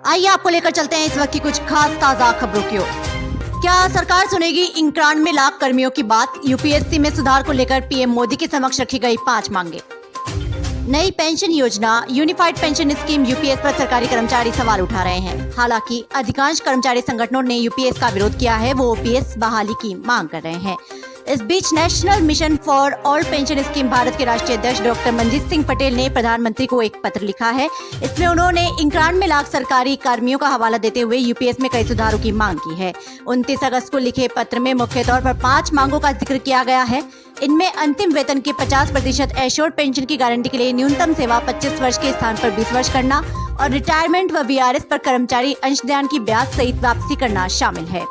आइए आपको लेकर चलते हैं इस वक्त की कुछ खास ताजा खबरों की ओर। क्या सरकार सुनेगी 91 लाख कर्मियों की बात? यूपीएससी में सुधार को लेकर पीएम मोदी के समक्ष रखी गई 5 मांगे। नई पेंशन योजना यूनिफाइड पेंशन स्कीम यूपीएस पर सरकारी कर्मचारी सवाल उठा रहे हैं। हालांकि अधिकांश कर्मचारी संगठनों ने यूपीएस का विरोध किया है, वो ओपीएस बहाली की मांग कर रहे हैं। इस बीच national mission for all pension scheme Bharat के राष्ट्रीय अध्यक्ष डॉक्टर मनजीत सिंह पटेल ने प्रधानमंत्री को एक पत्र लिखा है। इसमें उन्होंने 91 लाख सरकारी कर्मियों का हवाला देते हुए यूपीएस में कई सुधारों की मांग की है। 29 अगस्त को लिखे पत्र में मुख्य तौर पर 5 मांगों का जिक्र किया गया है। इनमें अंतिम वेतन के 50% एश्योर्ड पेंशन की गारंटी के लिए न्यूनतम सेवा 25 वर्ष के स्थान पर 20 वर्ष करना और रिटायरमेंट व वीआरएस पर कर्मचारी अंशदान की ब्याज सहित वापसी करना शामिल है।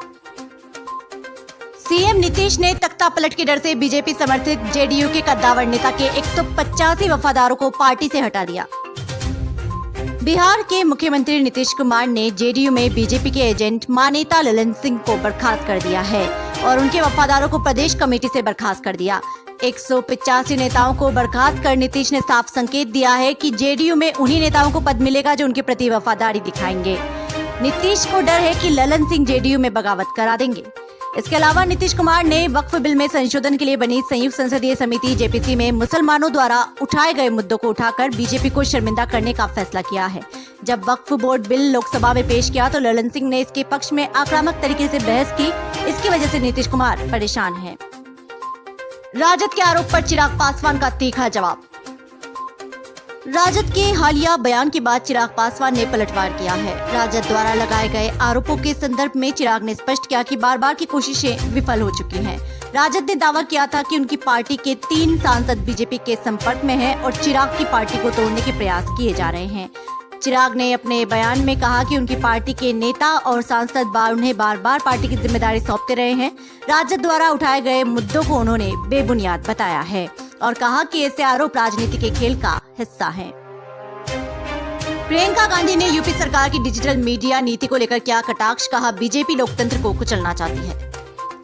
सीएम नीतीश ने तख्ता पलट के डर से बीजेपी समर्थित जेडीयू के कद्दावर नेता के 185 वफादारों को पार्टी से हटा दिया। बिहार के मुख्यमंत्री नीतीश कुमार ने जेडीयू में बीजेपी के एजेंट मानेता ललन सिंह को बर्खास्त कर दिया है और उनके वफादारों को प्रदेश कमेटी से बर्खास्त कर दिया। 185 नेताओं को बर्खास्त कर नीतीश ने साफ संकेत दिया है कि जेडीयू में उन्हीं नेताओं को पद मिलेगा जो उनके प्रति वफादारी दिखाएंगे। नीतीश को डर है कि ललन सिंह जेडीयू में बगावत करा देंगे। इसके अलावा नीतीश कुमार ने वक्फ बिल में संशोधन के लिए बनी संयुक्त संसदीय समिति जेपीसी में मुसलमानों द्वारा उठाए गए मुद्दों को उठाकर बीजेपी को शर्मिंदा करने का फैसला किया है। जब वक्फ बोर्ड बिल लोकसभा में पेश किया तो ललन सिंह ने इसके पक्ष में आक्रामक तरीके से बहस की। इसकी वजह से नीतीश कुमार परेशान हैं। राजद के आरोप पर चिराग पासवान का तीखा जवाब। राजद के हालिया बयान के बाद चिराग पासवान ने पलटवार किया है। राजद द्वारा लगाए गए आरोपों के संदर्भ में चिराग ने स्पष्ट किया कि बार बार की कोशिशें विफल हो चुकी हैं। राजद ने दावा किया था कि उनकी पार्टी के 3 सांसद बीजेपी के संपर्क में हैं और चिराग की पार्टी को तोड़ने के प्रयास किए जा रहे हैं। चिराग ने अपने बयान में कहा कि उनकी पार्टी के नेता और सांसद उन्हें बार बार पार्टी की जिम्मेदारी सौंपते रहे हैं। राजद द्वारा उठाए गए मुद्दों को उन्होंने बेबुनियाद बताया है और कहा कि ऐसे आरोप राजनीति के खेल का हिस्सा हैं। प्रियंका गांधी ने यूपी सरकार की डिजिटल मीडिया नीति को लेकर किया कटाक्ष, कहा बीजेपी लोकतंत्र को कुचलना चाहती है।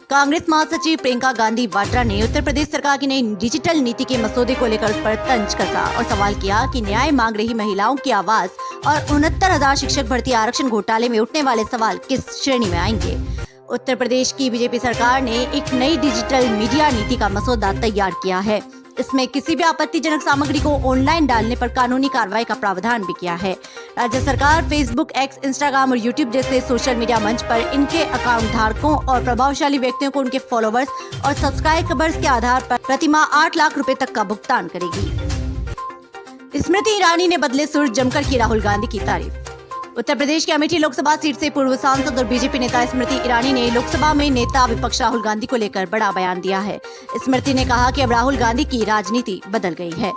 कांग्रेस महासचिव प्रियंका गांधी वाड्रा ने उत्तर प्रदेश सरकार की नई डिजिटल नीति के मसौदे को लेकर उस पर तंज कसा और सवाल किया कि न्याय मांग रही महिलाओं की आवाज और 69,000 शिक्षक भर्ती आरक्षण घोटाले में उठने वाले सवाल किस श्रेणी में आएंगे। उत्तर प्रदेश की बीजेपी सरकार ने एक नई डिजिटल मीडिया नीति का मसौदा तैयार किया है। इसमें किसी भी आपत्तिजनक सामग्री को ऑनलाइन डालने पर कानूनी कार्रवाई का प्रावधान भी किया है। राज्य सरकार फेसबुक, एक्स, इंस्टाग्राम और यूट्यूब जैसे सोशल मीडिया मंच पर इनके अकाउंट धारकों और प्रभावशाली व्यक्तियों को उनके फॉलोवर्स और सब्सक्राइबर्स के आधार पर प्रतिमाह 8 लाख रुपए तक का भुगतान करेगी। स्मृति ईरानी ने बदले सुर, जमकर की राहुल गांधी की तारीफ। उत्तर प्रदेश की अमेठी लोकसभा सीट से पूर्व सांसद और बीजेपी नेता स्मृति ईरानी ने लोकसभा में नेता विपक्ष राहुल गांधी को लेकर बड़ा बयान दिया है। स्मृति ने कहा कि अब राहुल गांधी की राजनीति बदल गई है।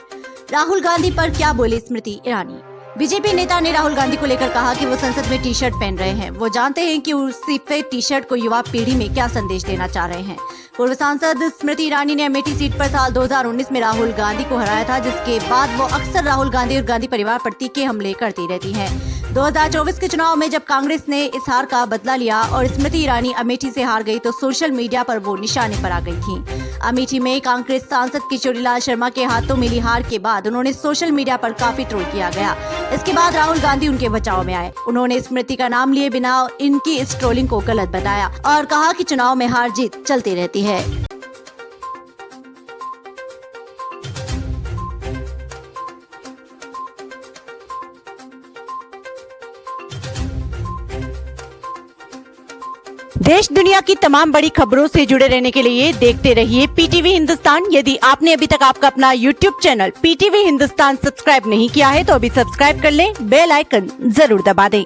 राहुल गांधी पर क्या बोली स्मृति ईरानी? बीजेपी नेता ने राहुल गांधी को लेकर कहा कि वो संसद में टी शर्ट पहन रहे हैं। वो जानते हैं कि उसी पे टी शर्ट को युवा पीढ़ी में क्या संदेश देना चाह रहे हैं। पूर्व सांसद स्मृति ईरानी ने अमेठी सीट पर साल 2019 में राहुल गांधी को हराया था, जिसके बाद वो अक्सर राहुल गांधी और गांधी परिवार पर तीखे हमले करती रहती हैं। 2024 के चुनाव में जब कांग्रेस ने इस हार का बदला लिया और स्मृति ईरानी अमेठी से हार गई तो सोशल मीडिया पर वो निशाने पर आ गई थीं। अमेठी में कांग्रेस सांसद किशोरीलाल शर्मा के हाथों मिली हार के बाद उन्होंने सोशल मीडिया पर काफी ट्रोल किया गया। इसके बाद राहुल गांधी उनके बचाव में आए। उन्होंने स्मृति का नाम लिए बिना इनकी इस ट्रोलिंग को गलत बताया और कहा कि चुनाव में हार जीत चलती रहती है। देश दुनिया की तमाम बड़ी खबरों से जुड़े रहने के लिए देखते रहिए पीटीवी हिंदुस्तान। यदि आपने अभी तक आपका अपना YouTube channel PTV Hindustan subscribe नहीं किया है तो अभी सब्सक्राइब कर लें, बेल आइकन जरूर दबा दें।